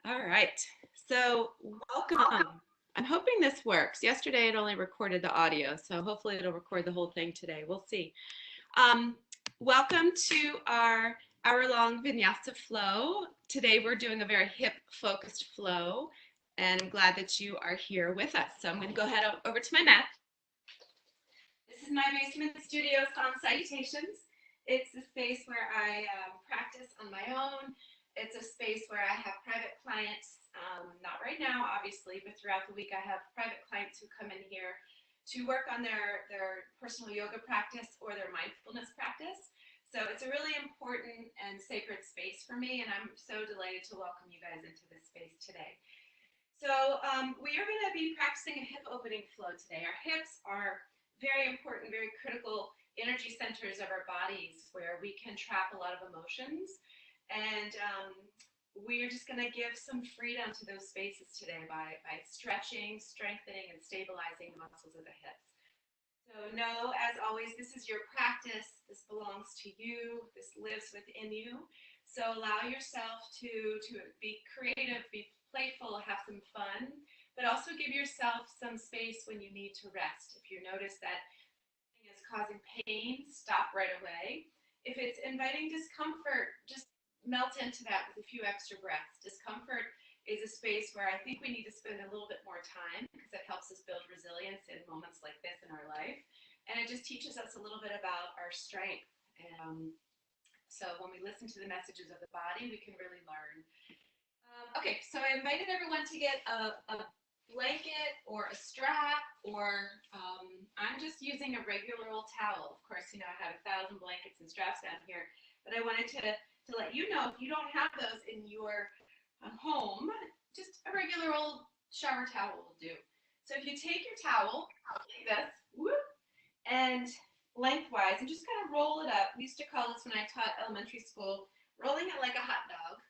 All right, so welcome. I'm hoping this works. Yesterday it only recorded the audio, so hopefully it'll record the whole thing today. We'll see. Um, Welcome to our hour-long vinyasa flow. Today we're doing a very hip-focused flow, and I'm glad that you are here with us. So I'm going to go ahead over to my mat. This is my basement studio Sun Salutations. It's a space where I practice on my own. It's a space where I have private clients, not right now, obviously, but throughout the week I have private clients who come in here to work on their personal yoga practice or their mindfulness practice. So it's a really important and sacred space for me, and I'm so delighted to welcome you guys into this space today. So we are going to be practicing a hip opening flow today. Our hips are very important, very critical energy centers of our bodies where we can trap a lot of emotions. And we're just going to give some freedom to those spaces today by stretching, strengthening, and stabilizing the muscles of the hips. So know, as always, this is your practice. This belongs to you. This lives within you. So allow yourself to be creative, be playful, have some fun, but also give yourself some space when you need to rest. If you notice that something is causing pain, stop right away. If it's inviting discomfort, just melt into that with a few extra breaths. Discomfort is a space where I think we need to spend a little bit more time because it helps us build resilience in moments like this in our life. And it just teaches us a little bit about our strength. So when we listen to the messages of the body, we can really learn. Okay, so I invited everyone to get a blanket or a strap, or I'm just using a regular old towel. Of course, you know, I have 1,000 blankets and straps down here, but I wanted to let you know if you don't have those in your home, just a regular old shower towel will do. So if you take your towel like this, whoop, and lengthwise, and just kind of roll it up. We used to call this when I taught elementary school, rolling it like a hot dog.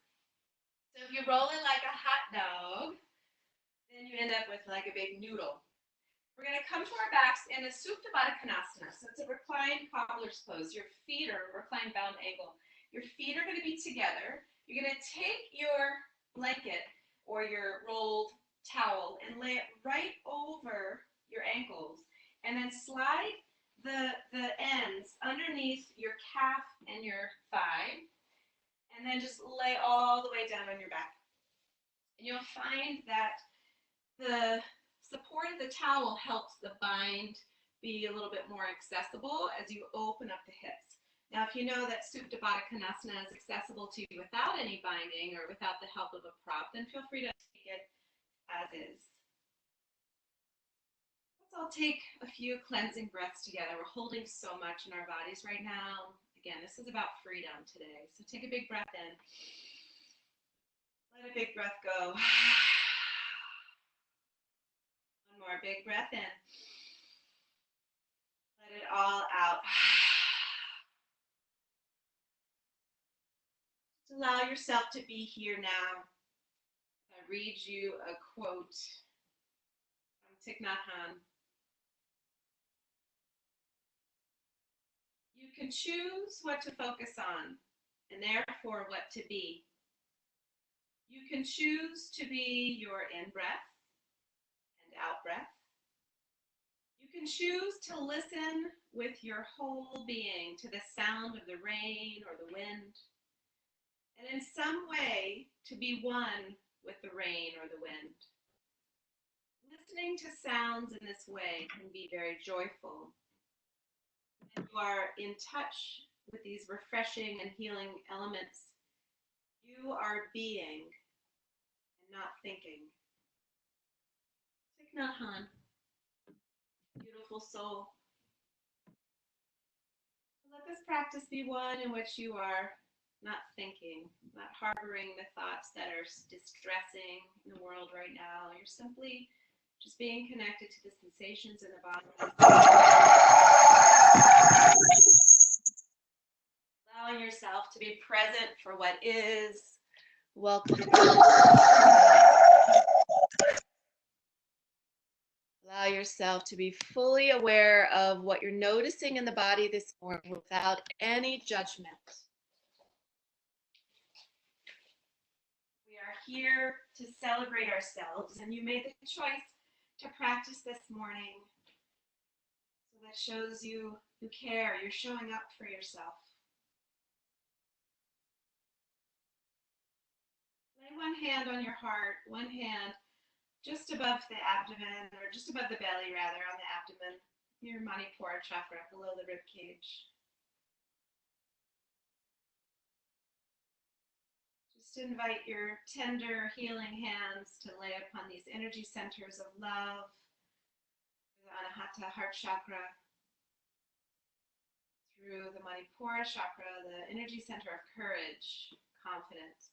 So if you roll it like a hot dog, then you end up with like a big noodle. We're going to come to our backs in a Supta Baddha Konasana. So it's a reclined cobbler's pose. Your feet are reclined bound angle. Your feet are going to be together. You're going to take your blanket or your rolled towel and lay it right over your ankles, and then slide the ends underneath your calf and your thigh, and then just lay all the way down on your back. And you'll find that the support of the towel helps the bind be a little bit more accessible as you open up the hips. Now, if you know that Supta Baddha Konasana is accessible to you without any binding or without the help of a prop, then feel free to take it as is. Let's all take a few cleansing breaths together. We're holding so much in our bodies right now. Again, this is about freedom today. So take a big breath in. Let a big breath go. One more big breath in. Let it all out. Just allow yourself to be here now. I read you a quote from Thich Nhat Hanh. You can choose what to focus on, and therefore what to be. You can choose to be your in-breath and out-breath. You can choose to listen with your whole being to the sound of the rain or the wind, and in some way to be one with the rain or the wind. Listening to sounds in this way can be very joyful. When you are in touch with these refreshing and healing elements, you are being and not thinking. Thich Nhat Hanh, beautiful soul. Let this practice be one in which you are not thinking, not harboring the thoughts that are distressing in the world right now. You're simply just being connected to the sensations in the body. Allowing yourself to be present for what is. Welcome. Allow yourself to be fully aware of what you're noticing in the body this morning without any judgment. We are here to celebrate ourselves, and you made the choice to practice this morning. So that shows you care, you're showing up for yourself. Lay one hand on your heart, one hand just above the abdomen, or just above the belly rather, on the abdomen, your Manipura chakra below the rib cage. Just invite your tender, healing hands to lay upon these energy centers of love, the Anahata heart chakra, through the Manipura chakra, the energy center of courage, confidence.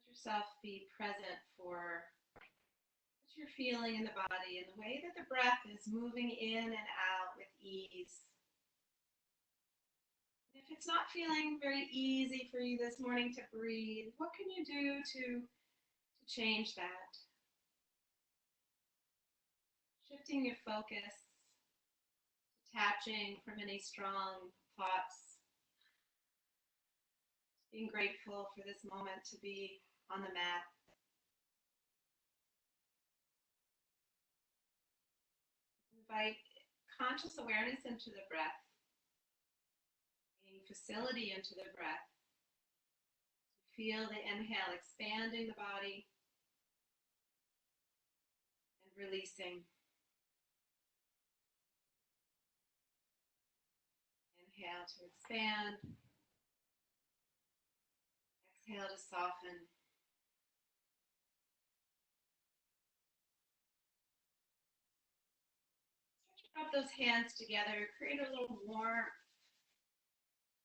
Let yourself be present for what you're feeling in the body and the way that the breath is moving in and out with ease. If it's not feeling very easy for you this morning to breathe, what can you do to change that? Shifting your focus, detaching from any strong thoughts, being grateful for this moment to be on the mat. Invite conscious awareness into the breath, bringing facility into the breath. Feel the inhale expanding the body and releasing. Inhale to expand. Exhale to soften. Rub those hands together, create a little warmth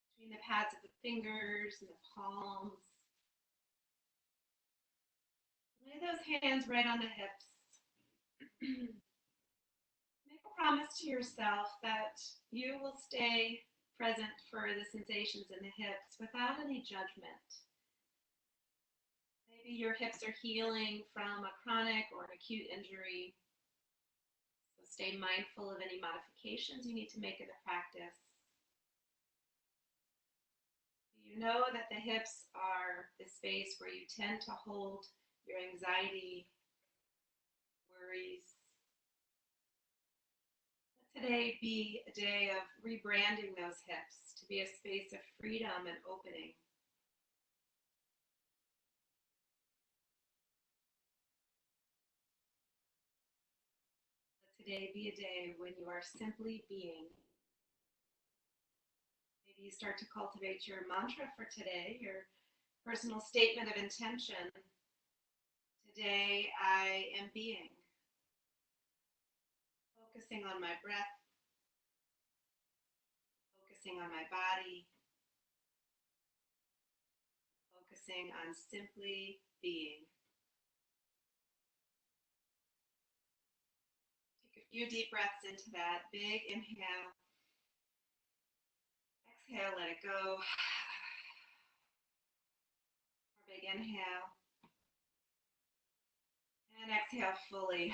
between the pads of the fingers and the palms. Lay those hands right on the hips. Make a promise to yourself that you will stay present for the sensations in the hips without any judgment. Maybe your hips are healing from a chronic or an acute injury. So stay mindful of any modifications you need to make in the practice. You know that the hips are the space where you tend to hold your anxiety, worries. Let today be a day of rebranding those hips to be a space of freedom and opening. Let today be a day when you are simply being. Maybe you start to cultivate your mantra for today, your personal statement of intention. Today I am being. Focusing on my breath, focusing on my body, focusing on simply being. Take a few deep breaths into that. Big inhale. Exhale, let it go. More big inhale. And exhale fully.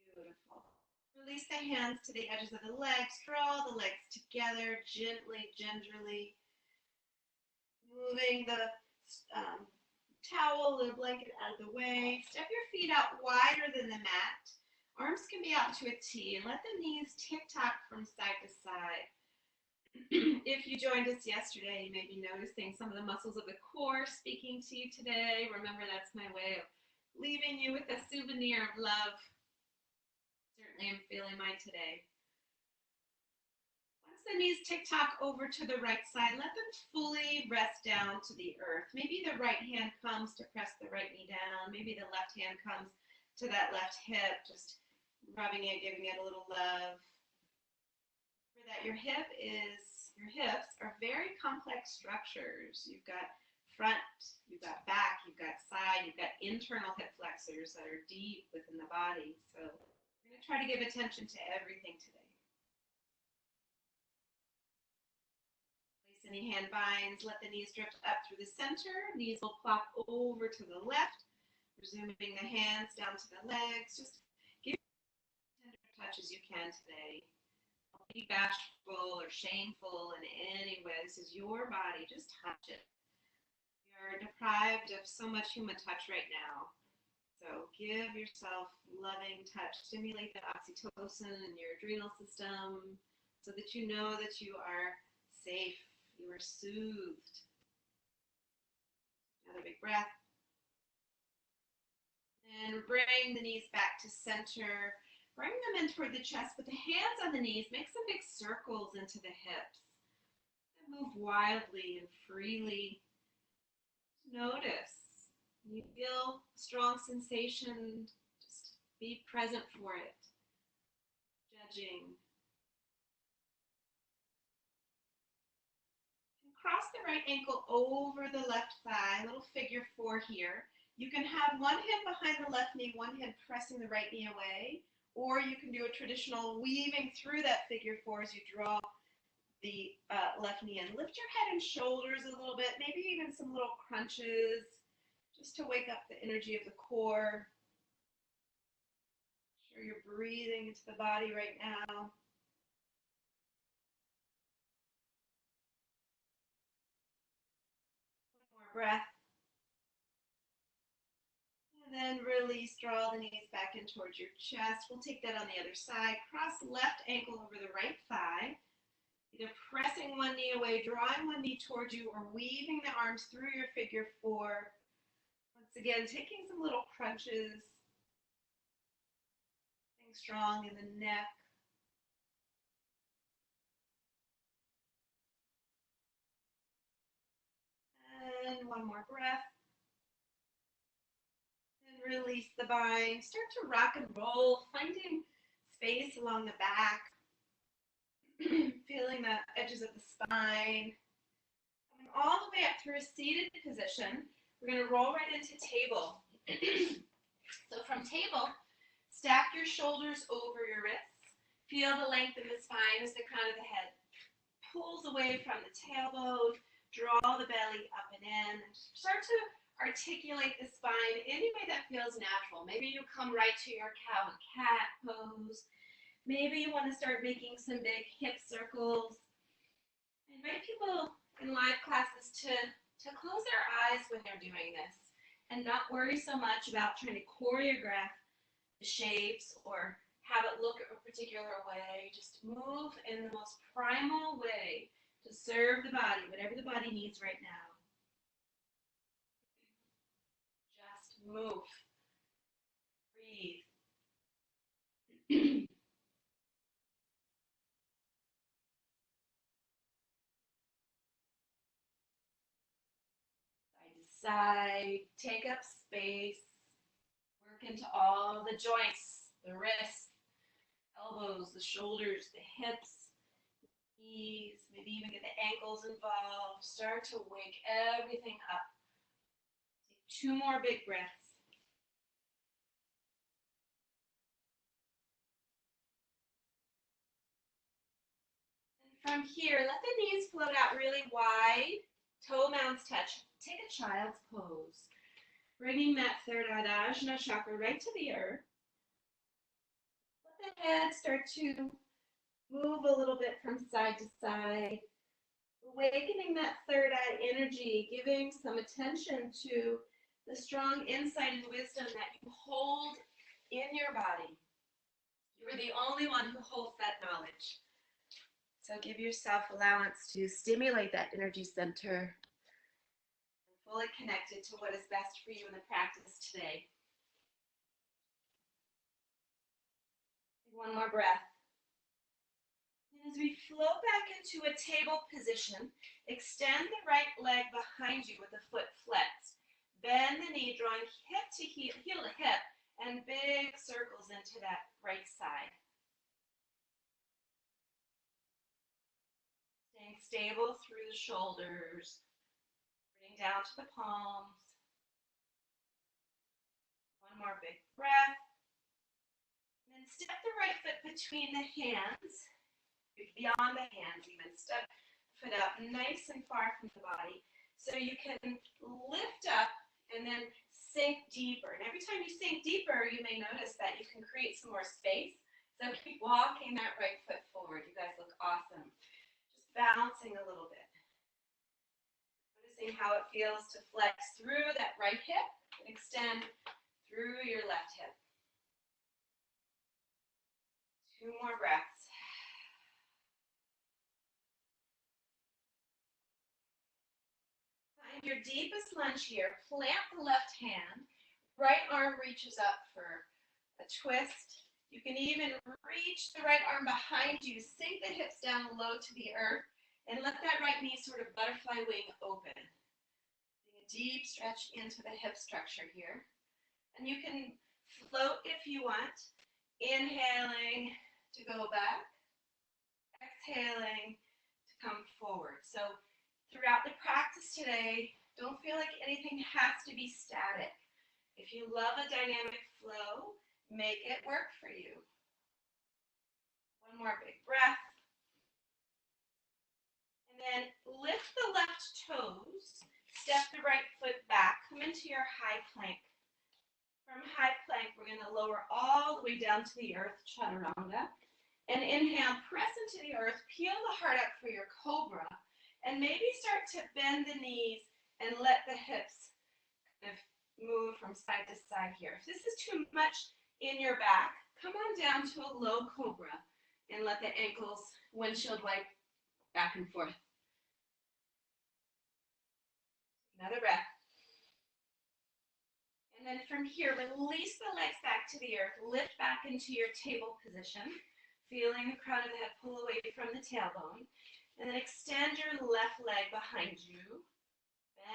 Beautiful. Release the hands to the edges of the legs. Draw the legs together gently, gingerly. Moving the towel or the blanket out of the way. Step your feet out wider than the mat. Arms can be out to a T, and let the knees tick-tock from side to side. If you joined us yesterday, you may be noticing some of the muscles of the core speaking to you today. Remember, that's my way of leaving you with a souvenir of love. Certainly, I'm feeling mine today. Once the knees tick-tock over to the right side, let them fully rest down to the earth. Maybe the right hand comes to press the right knee down. Maybe the left hand comes to that left hip, just rubbing it, giving it a little love. Remember that your hips are very complex structures. You've got front, you've got back, you've got side, you've got internal hip flexors that are deep within the body. So we're going to try to give attention to everything today. Place any hand binds, let the knees drift up through the center. Knees will plop over to the left, resuming the hands down to the legs. Just give as tender touch as you can today. be bashful or shameful in any way. This is your body. Just touch it. You're deprived of so much human touch right now. So give yourself loving touch. Stimulate the oxytocin in your adrenal system so that you know that you are safe. You are soothed. Another big breath. And bring the knees back to center. Bring them in toward the chest. Put the hands on the knees. Make some big circles into the hips. And move wildly and freely. Notice. You feel a strong sensation. Just be present for it. Judging. And cross the right ankle over the left thigh. A little figure 4 here. You can have one hand behind the left knee, one hand pressing the right knee away, or you can do a traditional weaving through that figure 4 as you draw the left knee in. Lift your head and shoulders a little bit, maybe even some little crunches, just to wake up the energy of the core. Make sure you're breathing into the body right now. One more breath. And then release, draw the knees back in towards your chest. We'll take that on the other side. Cross left ankle over the right thigh. Either pressing one knee away, drawing one knee towards you, or weaving the arms through your figure 4. Once again, taking some little crunches. Staying strong in the neck. And one more breath. Release the bind. Start to rock and roll, finding space along the back, feeling the edges of the spine. Coming all the way up through a seated position. We're going to roll right into table. So from table, stack your shoulders over your wrists. Feel the length of the spine as the crown of the head pulls away from the tailbone. Draw the belly up and in. Start to articulate the spine any way that feels natural. Maybe you come right to your cow and cat pose. Maybe you want to start making some big hip circles. I invite people in live classes to close their eyes when they're doing this and not worry so much about trying to choreograph the shapes or have it look a particular way. Just move in the most primal way to serve the body, whatever the body needs right now. Move. Breathe. Side to side. Take up space. Work into all the joints, the wrists, elbows, the shoulders, the hips, knees, maybe even get the ankles involved. Start to wake everything up. Take 2 more big breaths. From here, let the knees float out really wide. Toe mounds touch. Take a child's pose. Bringing that third Adajna chakra right to the earth. Let the head start to move a little bit from side to side. Awakening that third eye energy, giving some attention to the strong insight and wisdom that you hold in your body. You're the only one who holds that knowledge. So give yourself allowance to stimulate that energy center and fully connected to what is best for you in the practice today. One more breath. And as we flow back into a table position, extend the right leg behind you with the foot flexed. Bend the knee, drawing hip to heel, heel to hip, and big circles into that right side. Staying stable through the shoulders, bring down to the palms. One more big breath. And then step the right foot between the hands, beyond the hands even. Step the foot up nice and far from the body so you can lift up and then sink deeper. And every time you sink deeper, you may notice that you can create some more space So keep walking that right foot forward. You guys look awesome. Just bouncing a little bit. Noticing how it feels to flex through that right hip and extend through your left hip. 2 more breaths. Find your deepest lunge here. Plant the left hand. Right arm reaches up for a twist. You can even reach the right arm behind you. Sink the hips down low to the earth and let that right knee sort of butterfly wing open. Taking a deep stretch into the hip structure here. And you can float if you want. Inhaling to go back. Exhaling to come forward. So throughout the practice today, don't feel like anything has to be static. If you love a dynamic flow, make it work for you. One more big breath. And then lift the left toes, step the right foot back, come into your high plank. From high plank, we're going to lower all the way down to the earth, chaturanga. And inhale, press into the earth, peel the heart up for your cobra, and maybe start to bend the knees and let the hips kind of move from side to side here. If this is too much in your back, come on down to a low cobra and let the ankles windshield wipe back and forth. Another breath. And then from here, release the legs back to the earth, lift back into your table position, feeling the crown of the head pull away from the tailbone. And then extend your left leg behind you.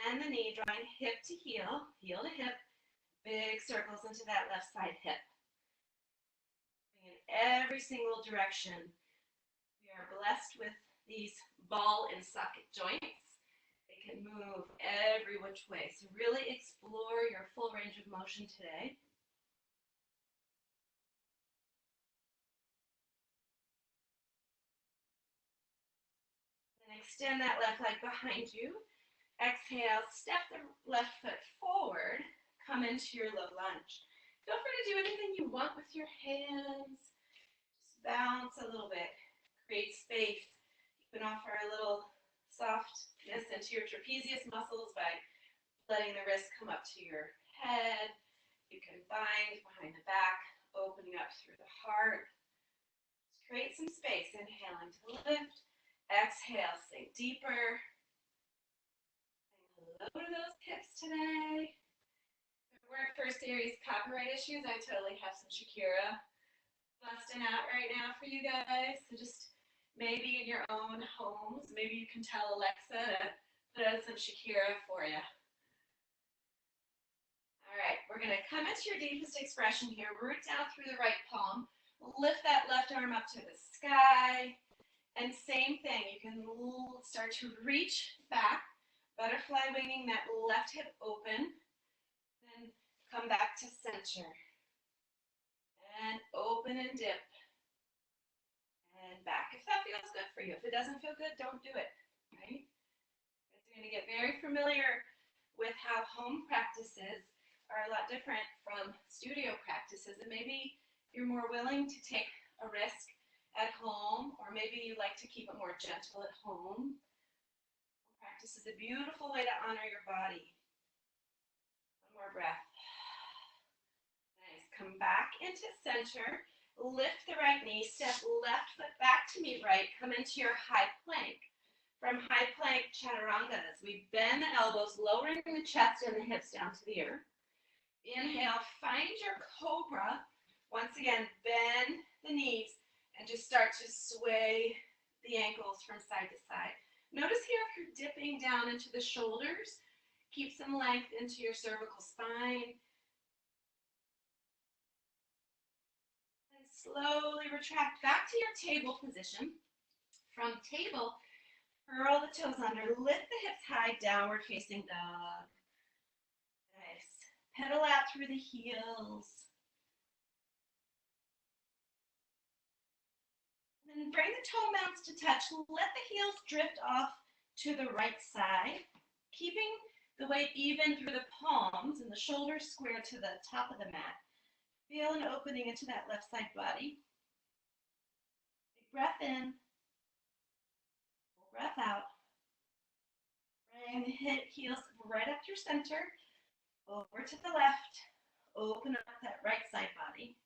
Bend the knee, drawing hip to heel, heel to hip. Big circles into that left side hip. In every single direction. We are blessed with these ball and socket joints. They can move every which way. So really explore your full range of motion today. And extend that left leg behind you. Exhale, step the left foot forward. Come into your low lunge. Feel free to do anything you want with your hands. Just bounce a little bit. Create space. You can offer a little softness into your trapezius muscles by letting the wrist come up to your head. You can bind behind the back, opening up through the heart. Just create some space. Inhaling to lift. Exhale, sink deeper. Hello to those hips today. If it weren't for Siri's copyright issues, I totally have some Shakira busting out right now for you guys. So just maybe in your own homes, maybe you can tell Alexa to put out some Shakira for you. All right, we're going to come into your deepest expression here. Root down through the right palm. Lift that left arm up to the sky. And same thing, you can start to reach back, butterfly winging that left hip open. Then come back to center. And open and dip. And back. If that feels good for you. If it doesn't feel good, don't do it. Right? You're going to get very familiar with how home practices are a lot different from studio practices. And maybe you're more willing to take a risk at home, or maybe you like to keep it more gentle at home. Practice is a beautiful way to honor your body. One more breath. Nice. Come back into center. Lift the right knee. Step left foot back to meet right. Come into your high plank. From high plank, chaturangas. We bend the elbows, lowering the chest and the hips down to the earth. Inhale, find your cobra. Once again, bend the knees and just start to sway the ankles from side to side. Notice here if you're dipping down into the shoulders, keep some length into your cervical spine. And slowly retract back to your table position. From table, curl the toes under, lift the hips high, downward facing dog. Nice. Pedal out through the heels. Then bring the toe mounts to touch. Let the heels drift off to the right side, keeping the weight even through the palms and the shoulders square to the top of the mat. Feel an opening into that left side body. Big breath in, full breath out. Bring the heels right up through center, over to the left. Open up that right side body.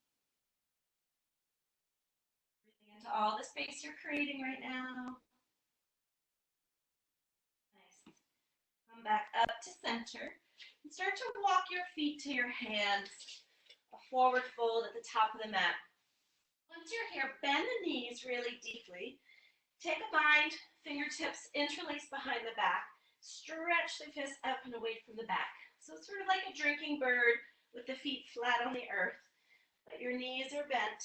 Breathing into all the space you're creating right now. Nice. Come back up to center and start to walk your feet to your hands. A forward fold at the top of the mat. Once you're here, bend the knees really deeply. Take a bind, fingertips interlace behind the back. Stretch the fists up and away from the back. So it's sort of like a drinking bird with the feet flat on the earth, but your knees are bent.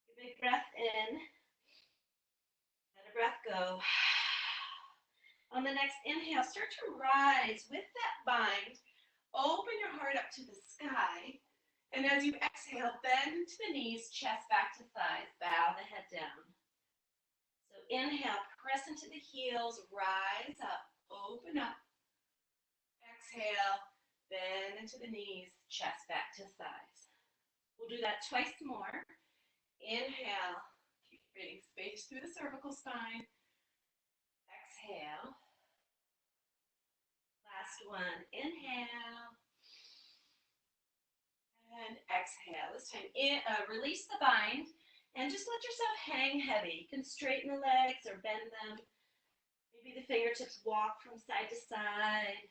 Take a big breath in. Let a breath go. On the next inhale, start to rise with that bind. Open your heart up to the sky. And as you exhale, bend to the knees, chest back to thighs. Bow the head down. So inhale, press into the heels, rise up, open up. Exhale, bend into the knees, chest back to thighs. We'll do that twice more. Inhale, keep creating space through the cervical spine. Exhale. Last one, inhale. And exhale. This time, release the bind and just let yourself hang heavy. You can straighten the legs or bend them. Maybe the fingertips walk from side to side.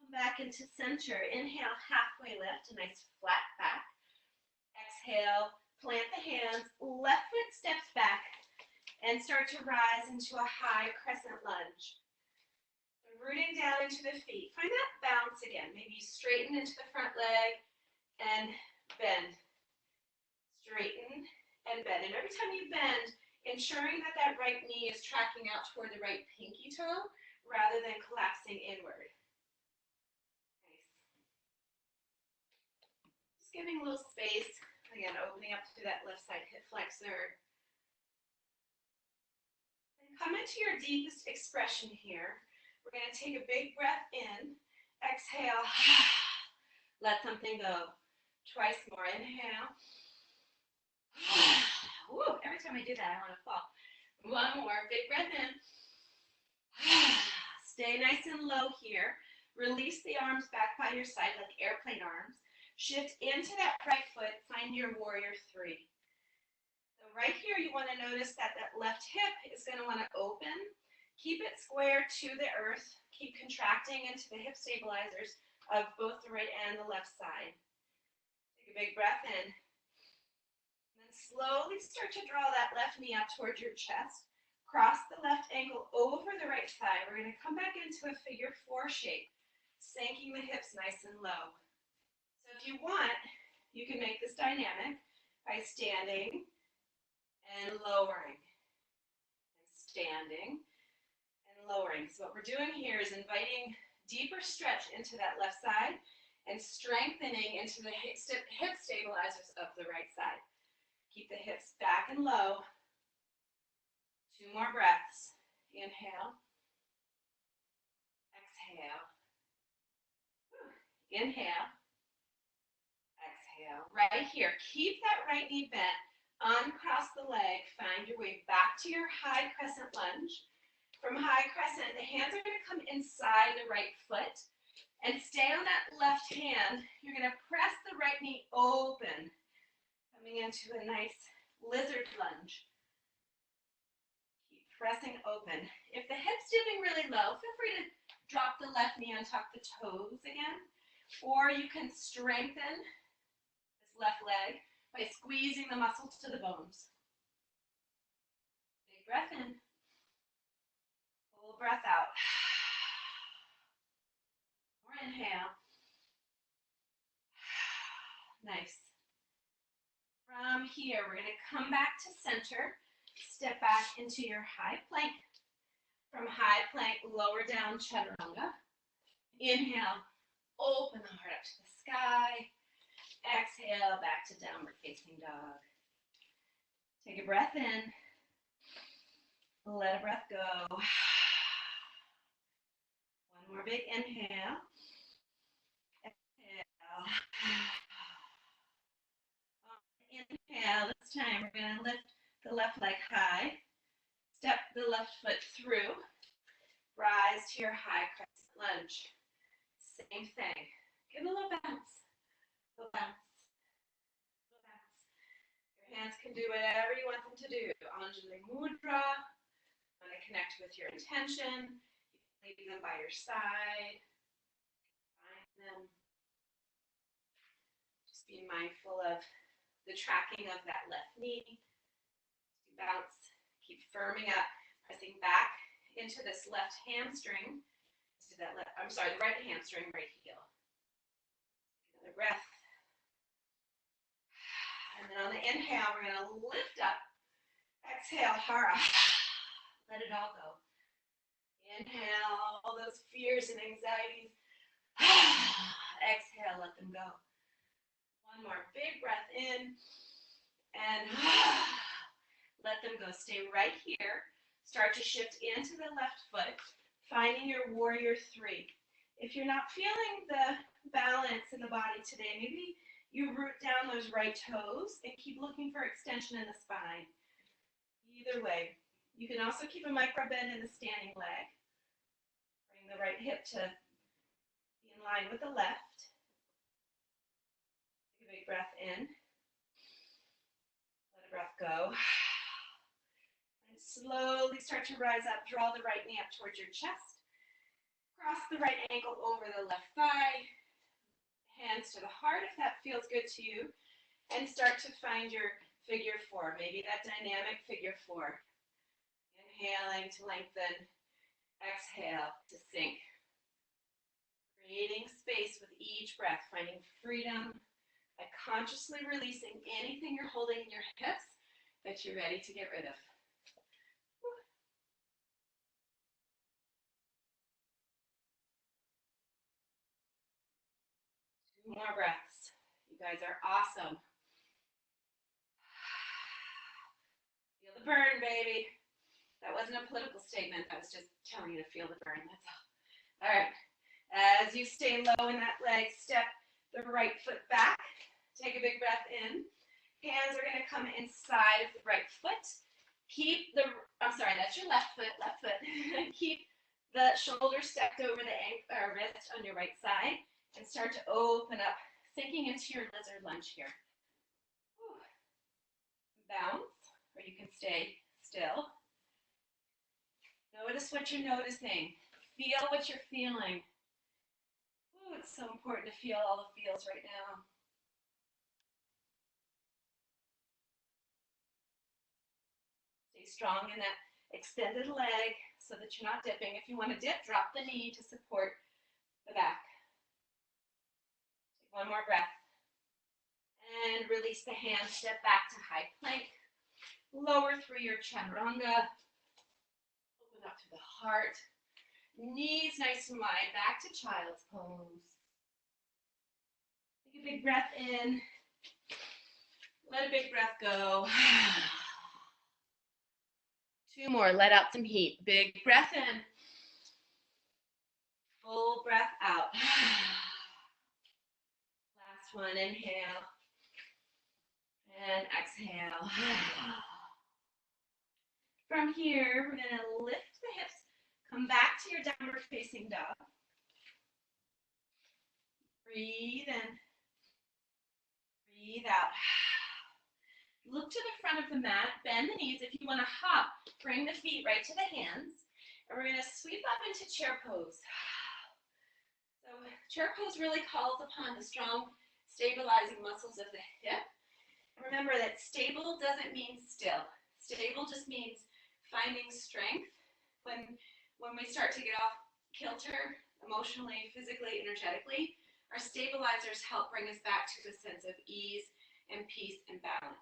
Come back into center. Inhale, halfway lift, a nice flat back. Exhale, plant the hands, left foot steps back, and start to rise into a high crescent lunge. Rooting down into the feet. Find that bounce again. Maybe straighten into the front leg and bend. Straighten and bend. And every time you bend, ensuring that that right knee is tracking out toward the right pinky toe rather than collapsing inward. Nice. Just giving a little space. Again, opening up through that left side hip flexor. And come into your deepest expression here. We're going to take a big breath in. Exhale. Let something go. Twice more. Inhale. Woo, every time I do that, I want to fall. One more. Big breath in. Stay nice and low here. Release the arms back by your side like airplane arms. Shift into that right foot. Find your warrior three. So right here, you want to notice that that left hip is going to want to open. Keep it square to the earth. Keep contracting into the hip stabilizers of both the right and the left side. Take a big breath in. And then slowly start to draw that left knee up towards your chest. Cross the left ankle over the right thigh. We're going to come back into a figure four shape, sinking the hips nice and low. So if you want, you can make this dynamic by standing and lowering. And standing. Lowering. So what we're doing here is inviting deeper stretch into that left side and strengthening into the hip stabilizers of the right side. Keep the hips back and low. 2 more breaths. Inhale. Exhale. Inhale. Exhale. Right here. Keep that right knee bent. Uncross the leg. Find your way back to your high crescent lunge. From high crescent, the hands are going to come inside the right foot and stay on that left hand. You're going to press the right knee open, coming into a nice lizard lunge. Keep pressing open. If the hip's dipping really low, feel free to drop the left knee and tuck the toes again, or you can strengthen this left leg by squeezing the muscles to the bones. Big breath in. Full breath out. More inhale. Nice. From here, we're going to come back to center. Step back into your high plank. From high plank, lower down chaturanga. Inhale, open the heart up to the sky. Exhale, back to downward facing dog. Take a breath in. Let a breath go. One more big inhale. Exhale. Inhale. This time we're going to lift the left leg high. Step the left foot through. Rise to your high crescent lunge. Same thing. Give it a little bounce. Little bounce. Little bounce. Your hands can do whatever you want them to do. Anjali Mudra. You want to connect with your intention. You can leave them by your side. Find them. Just be mindful of the tracking of that left knee. Bounce. Keep firming up. Pressing back into this left hamstring. To that left, I'm sorry, the right hamstring, right heel. Another breath. And then on the inhale, we're going to lift up. Exhale, hara. Let it all go. Inhale, all those fears and anxieties. Exhale, let them go. One more big breath in. And let them go. Stay right here. Start to shift into the left foot, finding your warrior three. If you're not feeling the balance in the body today, maybe you root down those right toes and keep looking for extension in the spine. Either way. You can also keep a micro bend in the standing leg. Bring the right hip to be in line with the left. Take a big breath in. Let a breath go. And slowly start to rise up. Draw the right knee up towards your chest. Cross the right ankle over the left thigh. Hands to the heart if that feels good to you. And start to find your figure four. Maybe that dynamic figure four. Inhaling to lengthen. Exhale to sink. Creating space with each breath. Finding freedom by consciously releasing anything you're holding in your hips that you're ready to get rid of. Two more breaths. You guys are awesome. Feel the burn, baby. That wasn't a political statement. That was just telling you to feel the burn. That's all. All right. As you stay low in that leg, step the right foot back. Take a big breath in. Hands are going to come inside of the right foot. Keep the, I'm sorry, that's your left foot, Keep the shoulder stepped over the wrist on your right side and start to open up, sinking into your lizard lunge here. Whew. Bounce, or you can stay still. Notice what you're noticing. Feel what you're feeling. Ooh, it's so important to feel all the feels right now. Stay strong in that extended leg so that you're not dipping. If you want to dip, drop the knee to support the back. Take one more breath. And release the hands, step back to high plank. Lower through your chaturanga. Open up to the heart. Knees nice and wide, back to child's pose. Take a big breath in. Let a big breath go. Two more, let out some heat. Big breath in. Full breath out. Last one, inhale. And exhale. From here, we're going to lift the hips. Come back to your downward facing dog. Breathe in. Breathe out. Look to the front of the mat. Bend the knees. If you want to hop, bring the feet right to the hands. And we're going to sweep up into chair pose. So chair pose really calls upon the strong stabilizing muscles of the hip. Remember that stable doesn't mean still. Stable just means finding strength. When we start to get off kilter emotionally, physically, energetically, our stabilizers help bring us back to a sense of ease and peace and balance.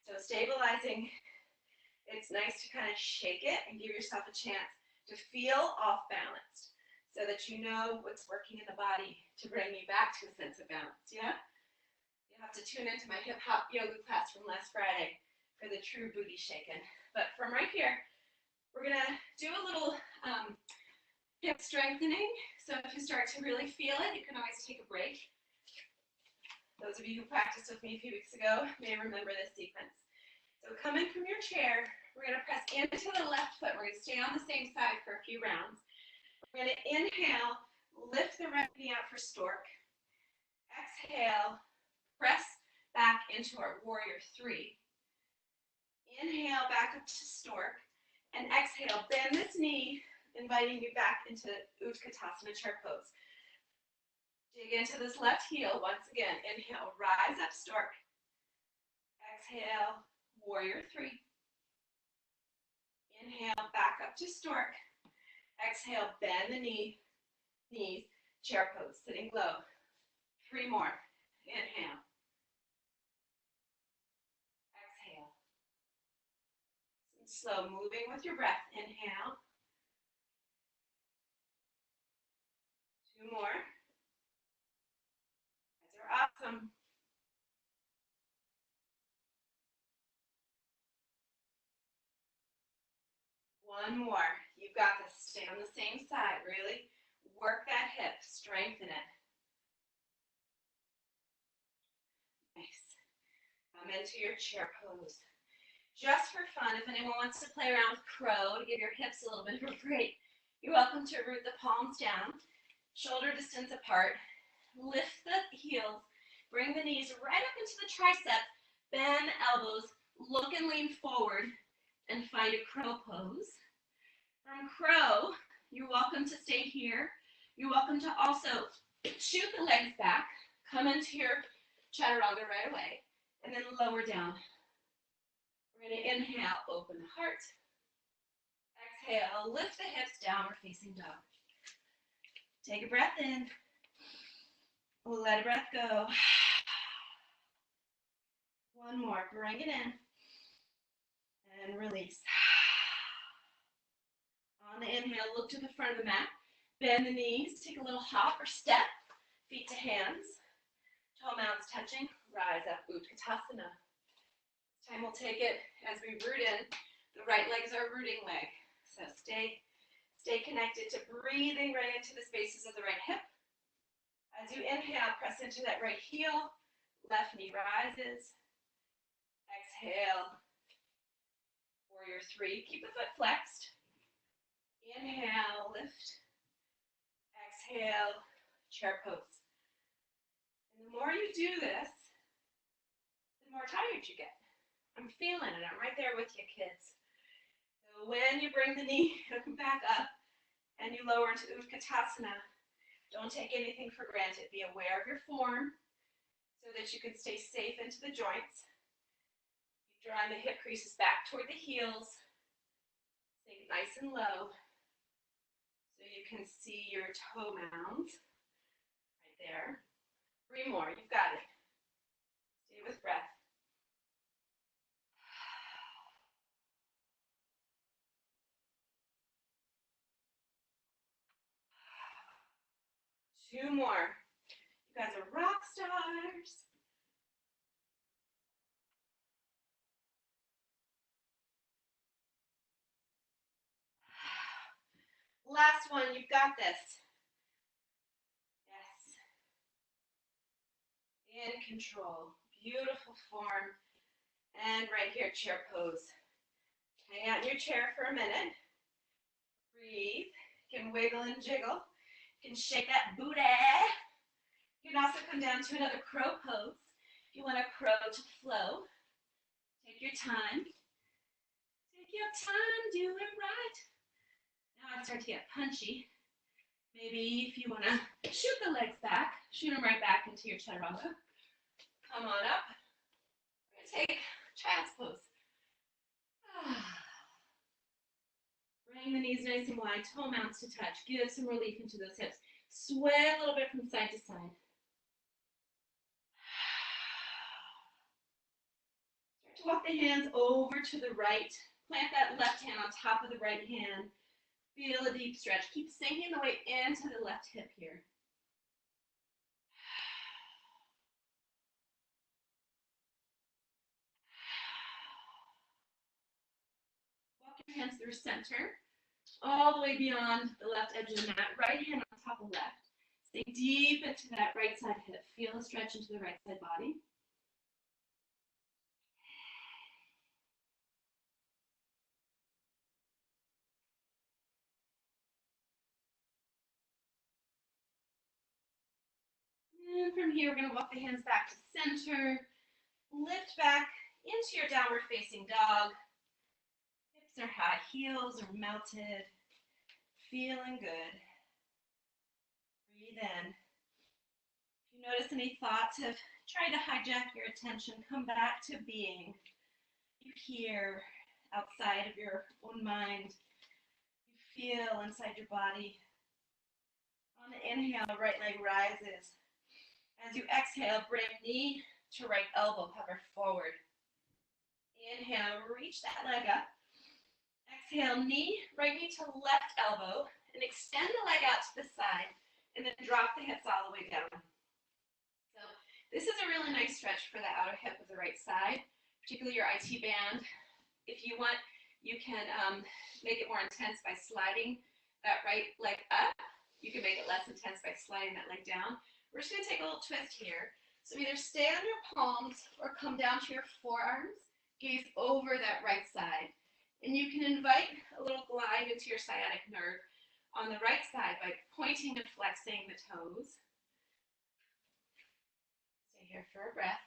So stabilizing, it's nice to kind of shake it and give yourself a chance to feel off balanced so that you know what's working in the body to bring you back to a sense of balance, yeah? You have to tune into my hip hop yoga class from last Friday for the true booty shaking. But from right here, we're gonna do a little hip strengthening. So if you start to really feel it, you can always take a break. Those of you who practiced with me a few weeks ago may remember this sequence. So coming from your chair, we're going to press into the left foot. We're going to stay on the same side for a few rounds. We're going to inhale, lift the right knee out for stork. Exhale, press back into our warrior three. Inhale, back up to stork. And exhale, bend this knee, inviting you back into Utkatasana chair pose. Dig into this left heel once again. Inhale, rise up, stork. Exhale, warrior three. Inhale, back up to stork. Exhale, bend the knees, chair pose, sitting low. 3 more. Inhale. Exhale. Slow moving with your breath. Inhale. 2 more. These are awesome. One more. You've got this. Stay on the same side. Really work that hip. Strengthen it. Nice. Come into your chair pose. Just for fun, if anyone wants to play around with crow to give your hips a little bit of a break, you're welcome to root the palms down, shoulder distance apart, lift the heels, bring the knees right up into the triceps, bend elbows, look and lean forward, and find a crow pose. From crow, you're welcome to stay here. You're welcome to also shoot the legs back, come into your chaturanga right away, and then lower down. We're going to inhale, open the heart. Exhale, lift the hips, downward facing dog. Take a breath in. Let a breath go. One more, bring it in. And release. On the inhale, look to the front of the mat. Bend the knees, take a little hop or step. Feet to hands. Toe mounts touching. Rise up, Utkatasana. This time we'll take it as we root in. The right leg is our rooting leg. So stay connected to breathing right into the spaces of the right hip. As you inhale, press into that right heel. Left knee rises. Exhale. Warrior three. Keep the foot flexed. Inhale, lift. Exhale, chair pose. And the more you do this, the more tired you get. I'm feeling it. I'm right there with you, kids. So when you bring the knee back up and you lower into Utkatasana, don't take anything for granted. Be aware of your form so that you can stay safe into the joints. Keep drawing the hip creases back toward the heels. Stay nice and low so you can see your toe mounds right there. 3 more. You've got it. Stay with breath. Two more. You guys are rock stars. Last one. You've got this. Yes. In control. Beautiful form. And right here, chair pose. Hang out in your chair for a minute. Breathe. You can wiggle and jiggle. You can shake that booty. You can also come down to another crow pose. If you want a crow to flow, take your time. Take your time, do it right. Now I start to get punchy. Maybe if you want to shoot the legs back, shoot them right back into your chaturanga. Come on up. We're going to take child's pose. Bring the knees nice and wide, toe mounts to touch. Give some relief into those hips. Sway a little bit from side to side. Start to walk the hands over to the right. Plant that left hand on top of the right hand. Feel a deep stretch. Keep sinking the weight into the left hip here. Walk your hands through center, all the way beyond the left edge of the mat. Right hand on top of left. Sink deep into that right side hip. Feel a stretch into the right side body. And from here, we're going to walk the hands back to center. Lift back into your downward facing dog. Hips are high, heels are melted. Feeling good. Breathe in. If you notice any thoughts have tried to hijack your attention, come back to being. You hear outside of your own mind. You feel inside your body. On the inhale, right leg rises. As you exhale, bring knee to right elbow, hover forward. Inhale, reach that leg up. Exhale, right knee to left elbow, and extend the leg out to the side, and then drop the hips all the way down. So this is a really nice stretch for the outer hip of the right side, particularly your IT band. If you want, you can make it more intense by sliding that right leg up. You can make it less intense by sliding that leg down. We're just going to take a little twist here. So either stay on your palms or come down to your forearms, gaze over that right side. And you can invite a little glide into your sciatic nerve on the right side by pointing and flexing the toes. Stay here for a breath.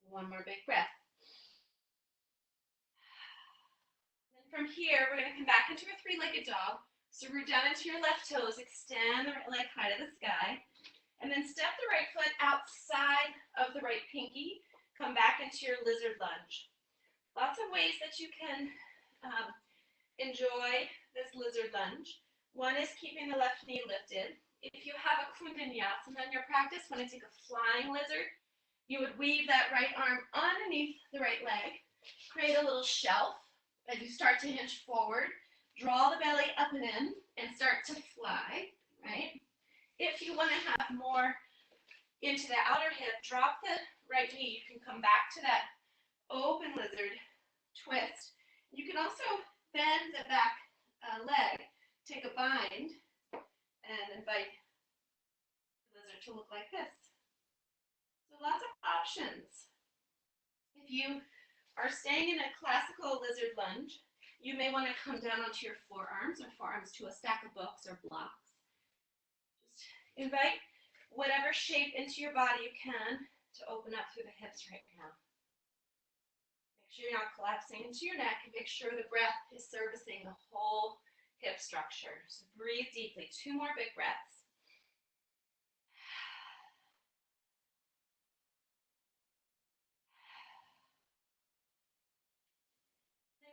Take one more big breath. From here, we're going to come back into a three-legged dog. So root down into your left toes, extend the right leg high to the sky, and then step the right foot outside of the right pinky. Come back into your lizard lunge. Lots of ways that you can enjoy this lizard lunge. One is keeping the left knee lifted. If you have a kundanyasana in your practice, when I take a flying lizard, you would weave that right arm underneath the right leg, create a little shelf. As you start to hinge forward, draw the belly up and in, and start to fly, right? If you want to have more into the outer hip, drop the right knee. You can come back to that open lizard twist. You can also bend the back leg, take a bind, and invite the lizard to look like this. So lots of options. If you are staying in a classical lizard lunge, you may want to come down onto your forearms or forearms to a stack of books or blocks. Just invite whatever shape into your body you can to open up through the hips right now. Make sure you're not collapsing into your neck, and make sure the breath is servicing the whole hip structure. So breathe deeply. 2 more big breaths.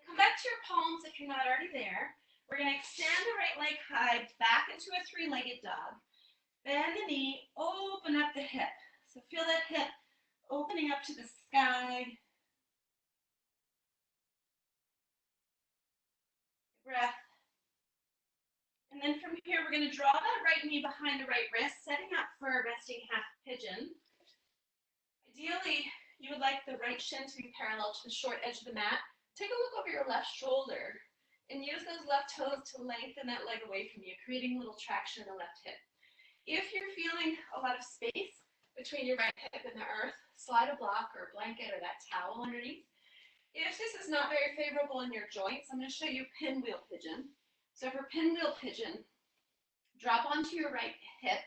Come back to your palms if you're not already there. We're going to extend the right leg high back into a three-legged dog. Bend the knee, open up the hip. So feel that hip opening up to the sky. Breath. And then from here, we're going to draw that right knee behind the right wrist, setting up for a resting half pigeon. Ideally, you would like the right shin to be parallel to the short edge of the mat. Take a look over your left shoulder and use those left toes to lengthen that leg away from you, creating a little traction in the left hip. If you're feeling a lot of space between your right hip and the earth, slide a block or a blanket or that towel underneath. If this is not very favorable in your joints, I'm going to show you pinwheel pigeon. So for pinwheel pigeon, drop onto your right hip,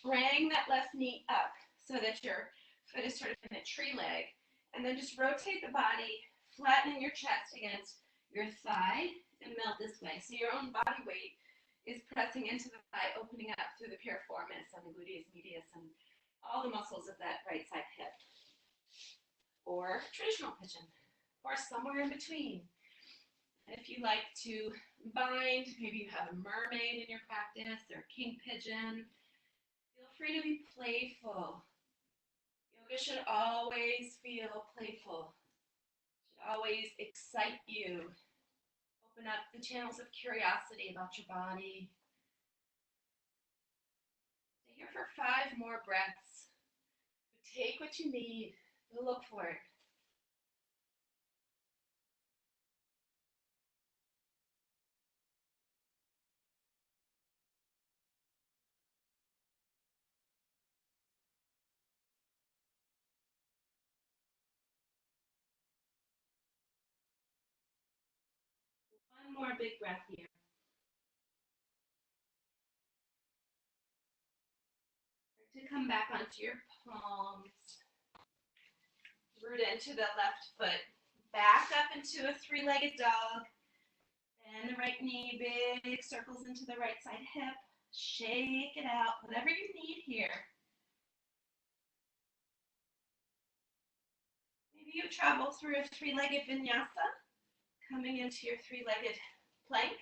bring that left knee up so that your foot is sort of in a tree leg, and then just rotate the body, flattening your chest against your thigh, and melt this way. So your own body weight is pressing into the thigh, opening up through the piriformis and the gluteus medius and all the muscles of that right side hip. Or traditional pigeon, or somewhere in between. And if you like to bind, maybe you have a mermaid in your practice or king pigeon, feel free to be playful. Yoga should always feel playful. It should always excite you. Open up the channels of curiosity about your body. Stay here for 5 more breaths. Take what you need. Go look for it. more big breath here. To come back onto your palms. Root into the left foot. Back up into a three-legged dog. Bend the right knee, big circles into the right side hip. Shake it out, whatever you need here. Maybe you travel through a three-legged vinyasa, coming into your three-legged plank.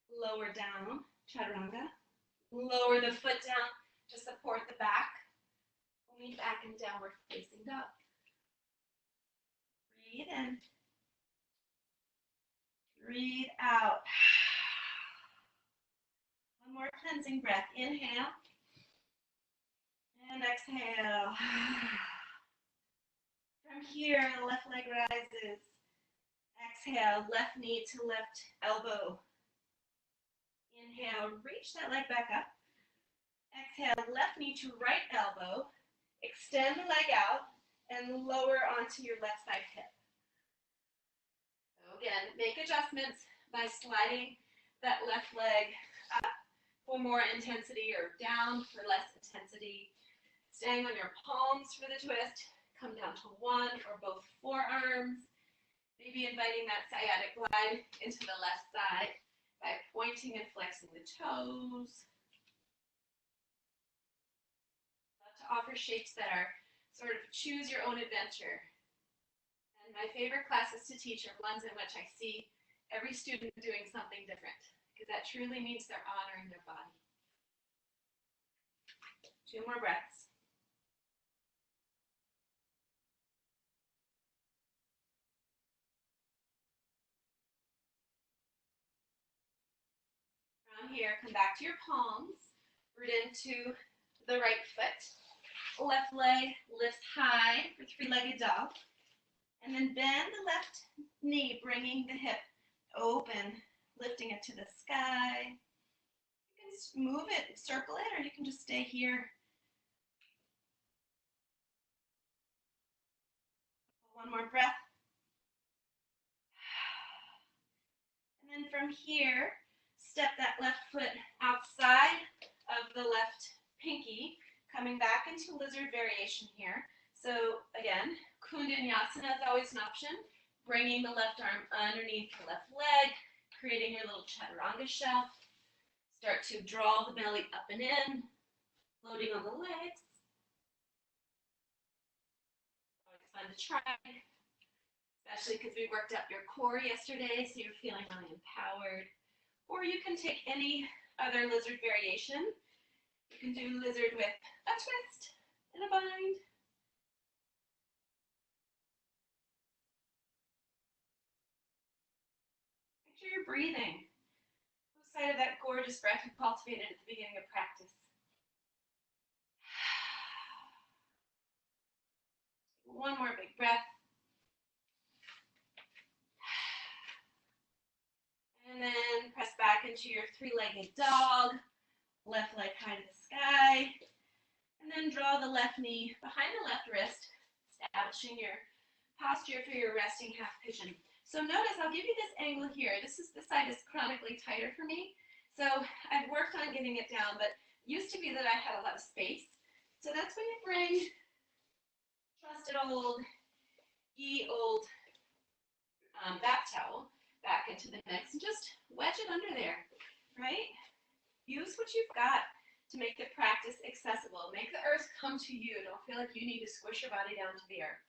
Lower down, chaturanga. Lower the foot down to support the back. Lean back in downward facing dog. Breathe in. Breathe out. One more cleansing breath. Inhale. And exhale. From here, left leg rises. Exhale, left knee to left elbow. Inhale, reach that leg back up. Exhale, left knee to right elbow. Extend the leg out and lower onto your left side hip. So again, make adjustments by sliding that left leg up for more intensity or down for less intensity. Staying on your palms for the twist. Come down to one or both forearms. Maybe inviting that sciatic glide into the left side by pointing and flexing the toes. Love to offer shapes that are sort of choose your own adventure. And my favorite classes to teach are ones in which I see every student doing something different, because that truly means they're honoring their body. 2 more breaths. From here, come back to your palms, root into the right foot. Left leg lifts high for three-legged dog. And then bend the left knee, bringing the hip open, lifting it to the sky. You can move it, circle it, or you can just stay here. One more breath. And then from here, step that left foot outside of the left pinky, coming back into lizard variation here. So again, Kundanyasana is always an option. Bringing the left arm underneath the left leg, creating your little chaturanga shell. Start to draw the belly up and in, loading on the legs. Always fun to try, especially because we worked up your core yesterday, so you're feeling really empowered. Or you can take any other lizard variation. You can do lizard with a twist and a bind. Make sure you're breathing. Lose sight of that gorgeous breath you cultivated at the beginning of practice. One more big breath. And then press back into your three-legged dog. Left leg high to the sky. And then draw the left knee behind the left wrist, establishing your posture for your resting half pigeon. So notice, I'll give you this angle here. This side is chronically tighter for me. So I've worked on getting it down, but it used to be that I had a lot of space. So that's when you bring trusted old, old bath towel back into the mix and just wedge it under there, right? Use what you've got to make the practice accessible. Make the earth come to you. Don't feel like you need to squish your body down to the earth.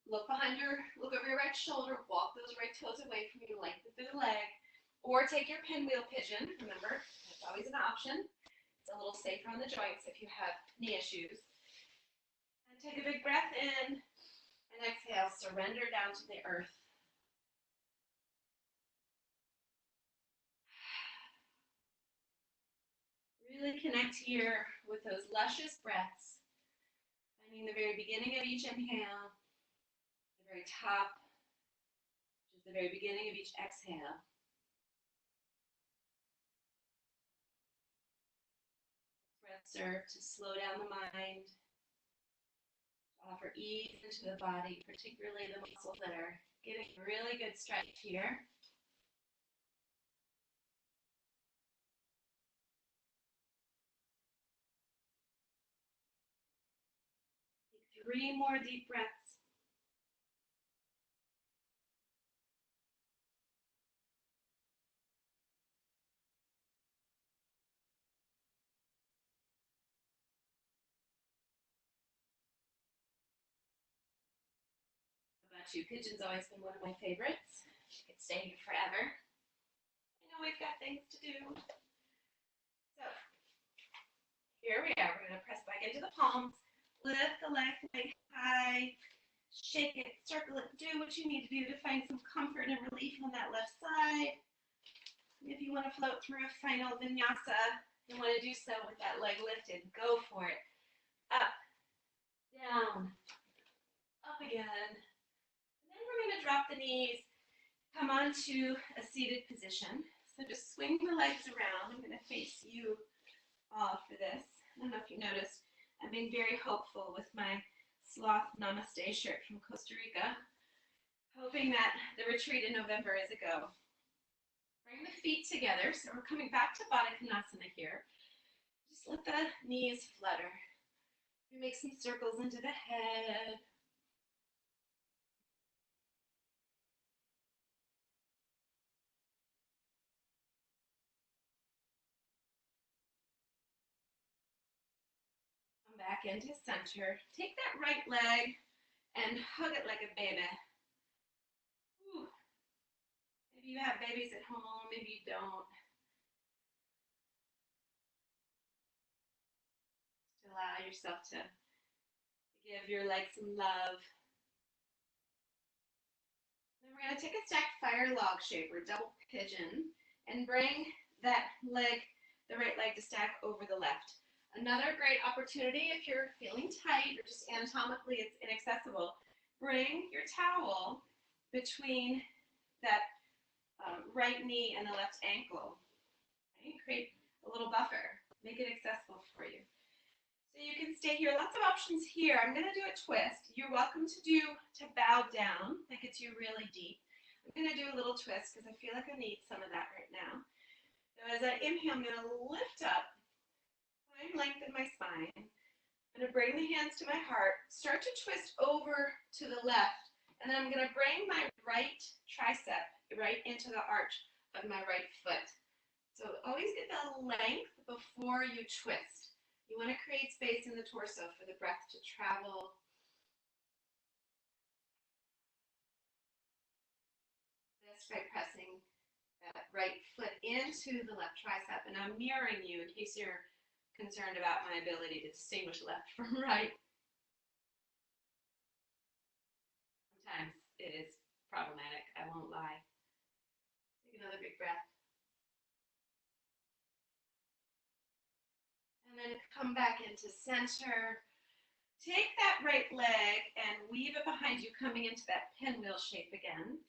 Look over your right shoulder, walk those right toes away from you, lengthen through the leg, or take your pinwheel pigeon. Remember, that's always an option. It's a little safer on the joints if you have knee issues. And take a big breath in, and exhale, surrender down to the earth. Really connect here with those luscious breaths, finding the very beginning of each inhale, the very top, which is the very beginning of each exhale. Breaths serve to slow down the mind, to offer ease into the body, particularly the muscles that are getting a really good stretch here. 3 more deep breaths. How about you? Pigeon's always been one of my favorites. She could stay here forever. I know we've got things to do. So here we are. We're going to press back into the palms. Lift the left leg high. Shake it, circle it, do what you need to do to find some comfort and relief on that left side. If you want to float through a final vinyasa and want to do so with that leg lifted, go for it. Up, down, up again. And then we're going to drop the knees, come onto a seated position. So just swing the legs around. I'm going to face you all for this. I don't know if you noticed, I'm being very hopeful with my Sloth Namaste shirt from Costa Rica, hoping that the retreat in November is a go. Bring the feet together. So we're coming back to Baddha Konasana here. Just let the knees flutter. We make some circles into the head. Come back into center. Take that right leg and hug it like a baby. Ooh. Maybe you have babies at home, maybe you don't. Just allow yourself to give your leg some love. Then we're going to take a stacked fire log shape or double pigeon and bring that leg, the right leg, to stack over the left. Another great opportunity if you're feeling tight or just anatomically it's inaccessible, bring your towel between that right knee and the left ankle. Right? Create a little buffer. Make it accessible for you. So you can stay here. Lots of options here. I'm going to do a twist. You're welcome to bow down. That gets you really deep. I'm going to do a little twist because I feel like I need some of that right now. So as I inhale, I'm going to lift up, find length in my spine. I'm going to bring the hands to my heart, start to twist over to the left, and then I'm going to bring my right tricep right into the arch of my right foot. So always get the length before you twist. You want to create space in the torso for the breath to travel. This by pressing that right foot into the left tricep, and I'm mirroring you in case you're concerned about my ability to distinguish left from right. Sometimes it is problematic, I won't lie. Take another big breath. And then come back into center. Take that right leg and weave it behind you, coming into that pinwheel shape again.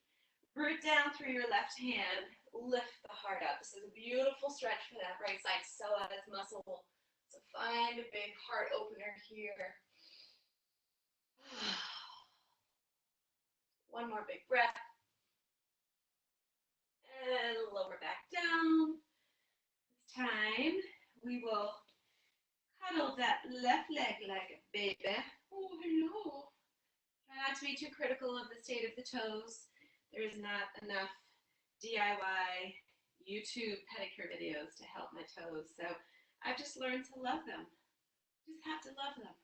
Root down through your left hand, lift the heart up. This is a beautiful stretch for that right side psoas muscle. So find a big heart opener here. One more big breath. And lower back down. This time we will cuddle that left leg like a baby. Oh, hello. Try not to be too critical of the state of the toes. There is not enough DIY YouTube pedicure videos to help my toes. So I've just learned to love them. Just have to love them.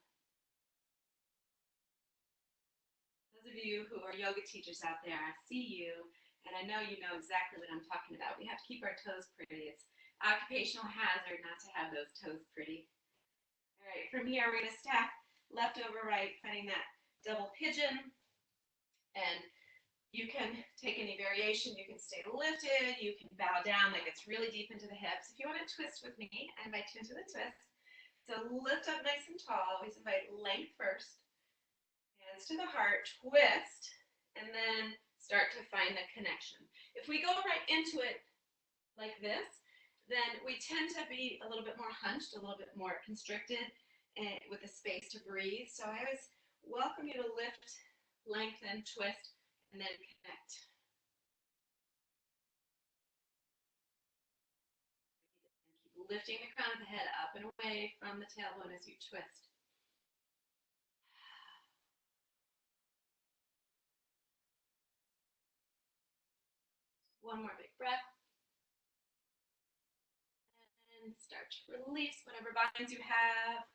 Those of you who are yoga teachers out there, I see you, and I know you know exactly what I'm talking about. We have to keep our toes pretty. It's occupational hazard not to have those toes pretty. All right, from here, we're going to stack left over right, finding that double pigeon. And you can take any variation. You can stay lifted. You can bow down like it's really deep into the hips. If you want to twist with me, I invite you into the twist. So lift up nice and tall. Always invite length first. Hands to the heart, twist, and then start to find the connection. If we go right into it like this, then we tend to be a little bit more hunched, a little bit more constricted, and with the space to breathe. So I always welcome you to lift, lengthen, twist, and then connect. And keep lifting the crown of the head up and away from the tailbone as you twist. One more big breath. And start to release whatever binds you have.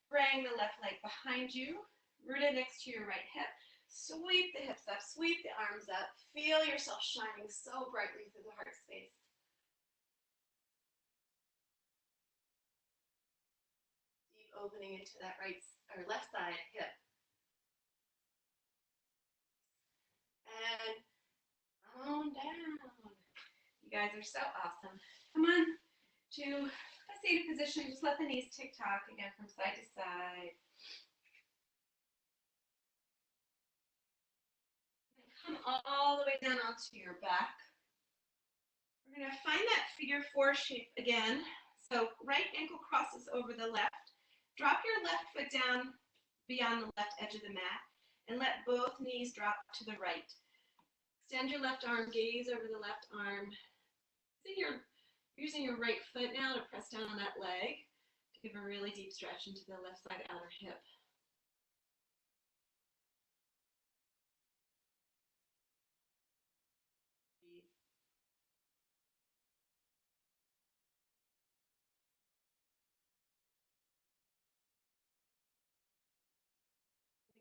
Bring the left leg behind you, rooted next to your right hip. Sweep the hips up, sweep the arms up. Feel yourself shining so brightly through the heart space. Deep opening into that right or left side hip. And on down. You guys are so awesome. Come on to a seated position. Just let the knees tick-tock again from side to side. And come all the way down onto your back. We're going to find that figure four shape again. So right ankle crosses over the left. Drop your left foot down beyond the left edge of the mat and let both knees drop to the right. Extend your left arm, gaze over the left arm. Using your right foot now to press down on that leg to give a really deep stretch into the left side outer hip. Breathe.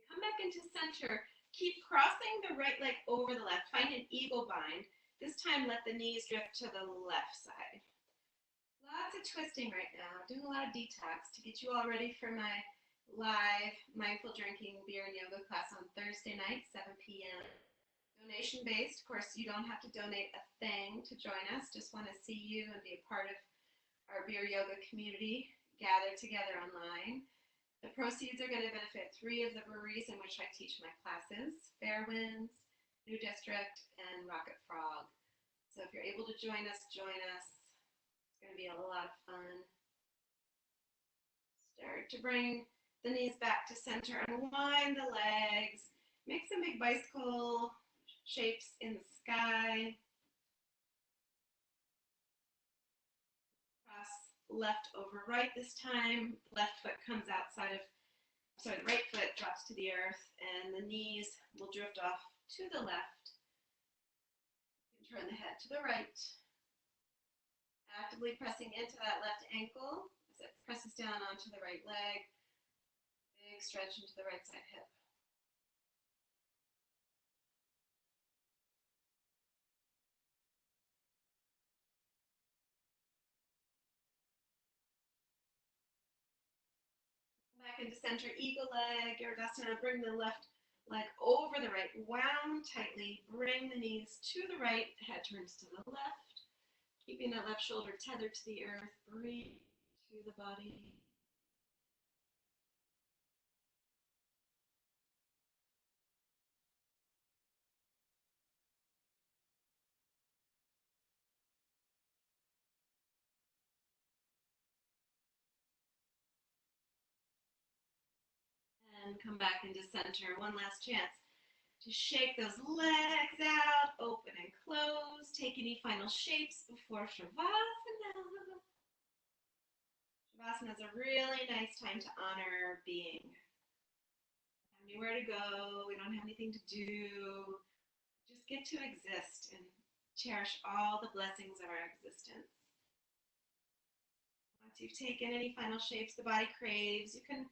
Come back into center. Keep crossing the right leg over the left. Find an eagle bind. This time let the knees drift to the left side. Lots of twisting right now. Doing a lot of detox to get you all ready for my live mindful drinking beer and yoga class on Thursday night, 7 p.m. Donation based. Of course, you don't have to donate a thing to join us. Just want to see you and be a part of our beer yoga community gathered together online. The proceeds are going to benefit 3 of the breweries in which I teach my classes, Fairwinds, New District, and Rocket Frog. So if you're able to join us, join us. It's going to be a lot of fun. Start to bring the knees back to center. Unwind the legs. Make some big bicycle shapes in the sky. Cross left over right this time. Left foot comes outside of, sorry, the right foot drops to the earth and the knees will drift off to the left. You can turn the head to the right. Actively pressing into that left ankle as it presses down onto the right leg. Big stretch into the right side hip. Back into center, eagle leg, Iridescent. Bring the left leg over the right, wound tightly. Bring the knees to the right, head turns to the left. Keeping that left shoulder tethered to the earth. Breathe to the body. And come back into center. One last chance to shake those legs out, open and close. Take any final shapes before Shavasana. Shavasana is a really nice time to honor being. We don't have anywhere to go. We don't have anything to do. Just get to exist and cherish all the blessings of our existence. Once you've taken any final shapes the body craves, you can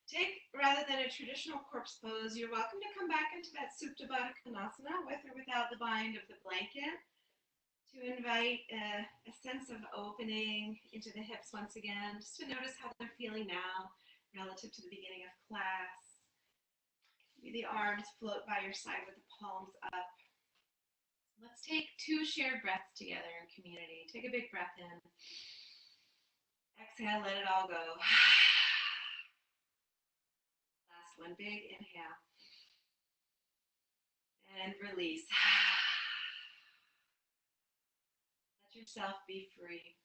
take, rather than a traditional corpse pose, you're welcome to come back into that Supta Baddha Konasana with or without the bind of the blanket to invite a sense of opening into the hips once again, just to notice how they're feeling now relative to the beginning of class. Maybe the arms float by your side with the palms up. Let's take 2 shared breaths together in community. Take a big breath in. Exhale, let it all go. Last one, big inhale. And release. Let yourself be free.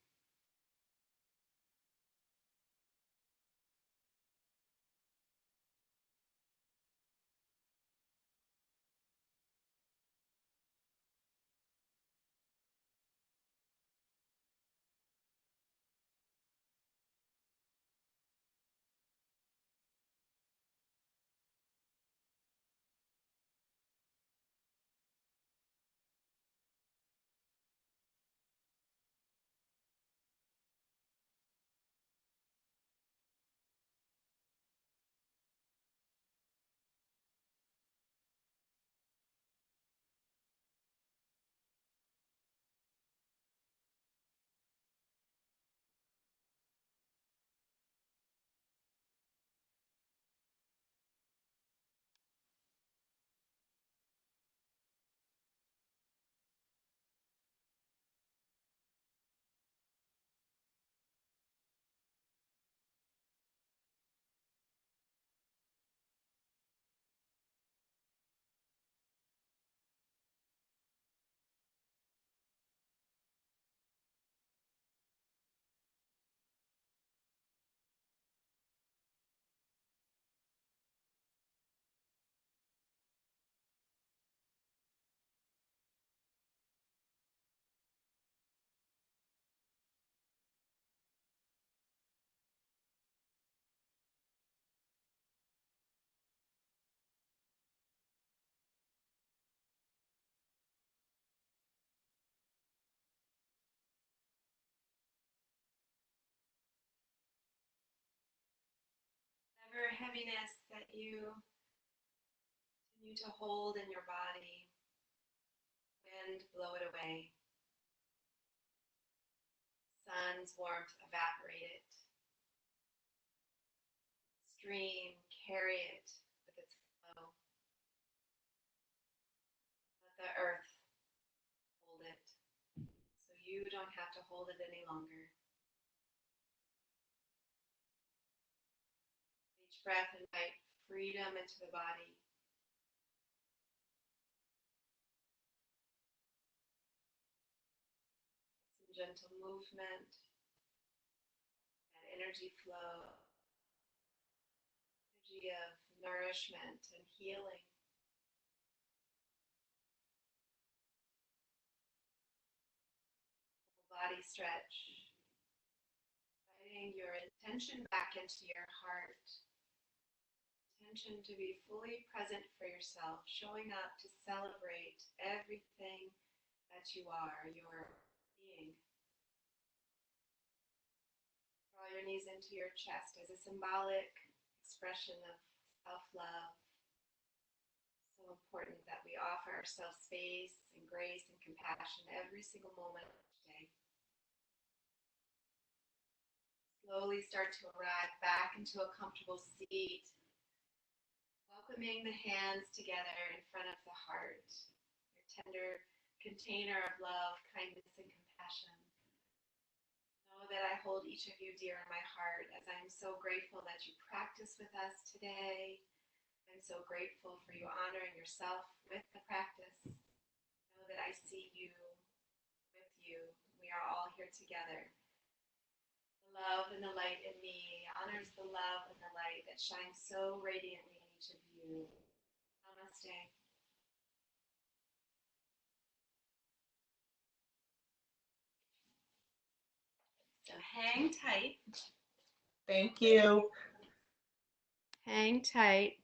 heaviness that you continue to hold in your body. Wind, blow it away. Sun's warmth, evaporate it. Stream, carry it with its flow. Let the earth hold it, so you don't have to hold it any longer. Each breath invite freedom into the body. Some gentle movement, that energy flow, energy of nourishment and healing. Body stretch, inviting your intention back into your heart. Intention to be fully present for yourself, showing up to celebrate everything that you are, your being. Draw your knees into your chest as a symbolic expression of self-love. So important that we offer ourselves space and grace and compassion every single moment of each day. Slowly start to arrive back into a comfortable seat, welcoming the hands together in front of the heart, your tender container of love, kindness, and compassion. Know that I hold each of you dear in my heart, as I am so grateful that you practice with us today. I'm so grateful for you honoring yourself with the practice. Know that I see you, with you. We are all here together. The love and the light in me honors the love and the light that shines so radiantly in each of you. Namaste. So hang tight. Thank you. Hang tight.